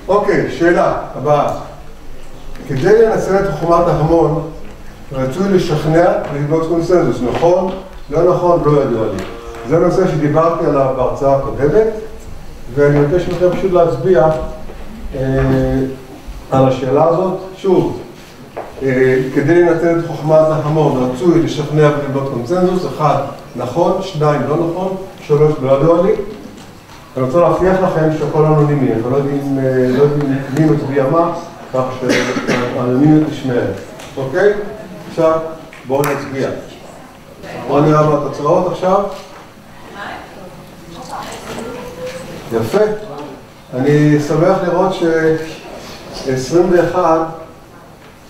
אוקיי, שאלה הבאה. כדי לנצל את חוכמת ההמון, רצוי לשכנע ולבנות קונסנזוס, נכון? לא נכון, לא ידוע לי. זה נושא שדיברתי עליו בהרצאה הקודמת, ואני מבקש מכם פשוט להצביע על השאלה הזאת. שוב, כדי לנצל את חוכמת ההמון, רצוי לשכנע ולבנות קונסנזוס, 1, נכון, 2, לא נכון, 3, לא ידוע לי. אני רוצה להבטיח לכם שהכל אנונימי, אנחנו לא יודעים מי מצביע מה, כך שהאנונימיות נשמרת. אוקיי? עכשיו בואו נצביע. בואו נראה מה התוצאות עכשיו. יפה. אני שמח לראות ש-21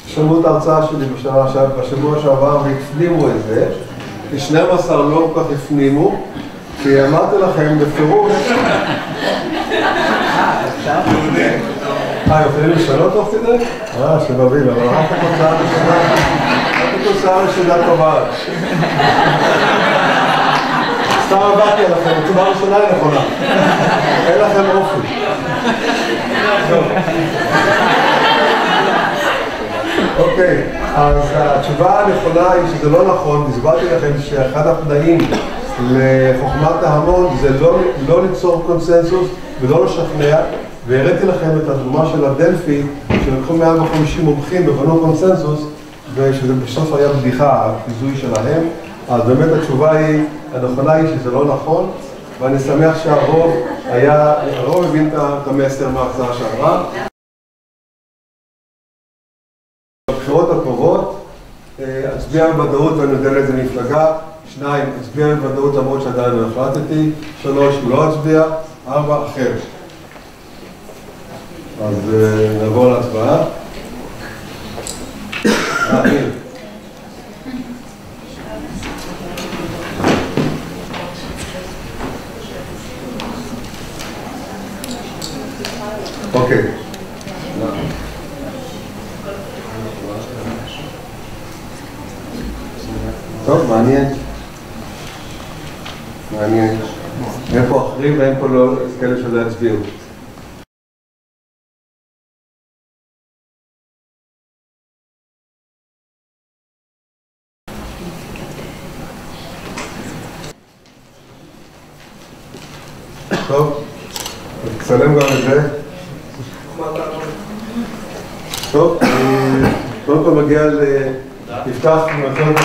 שמעו את ההרצאה שלי בשבוע שעבר והפנימו את זה, כי 12 לא כל כך הפנימו, כי אמרתי לכם בפירוש... יכולים לשנות תוך כדי? שבביל, אבל רק התוצאה ראשונה טובה. סתם עברתי עליכם, התשובה הראשונה היא נכונה. אין לכם אופי. אוקיי, אז התשובה הנכונה היא שזה לא נכון. הסברתי לכם שאחד התנאים לחוכמת ההמון זה לא ליצור קונסנזוס ולא לשכנע, והראיתי לכם את הדוגמה של הדלפי שלקחו 150 מומחים ובנו קונסנזוס, ושזה בסוף היה בדיחה, החיזוי שלהם. אז באמת התשובה הנכונה היא שזה לא נכון, ואני שמח שהרוב הבין את המסר מההרצאה שעברה. בבחירות הקרובות אצביע בוודאות ואני יודע לאיזה מפלגה. 2, אצביע בוודאות למרות שעדיין לא החלטתי. 3, לא אצביע. 4, אחר. אז נעבור להצבעה. אוקיי. טוב, מעניין. אין פה אחרים ואין פה לא כאלה שלא יצביעו. טוב, תצלם גם את זה. טוב, קודם כל מגיע לפתח מלחמת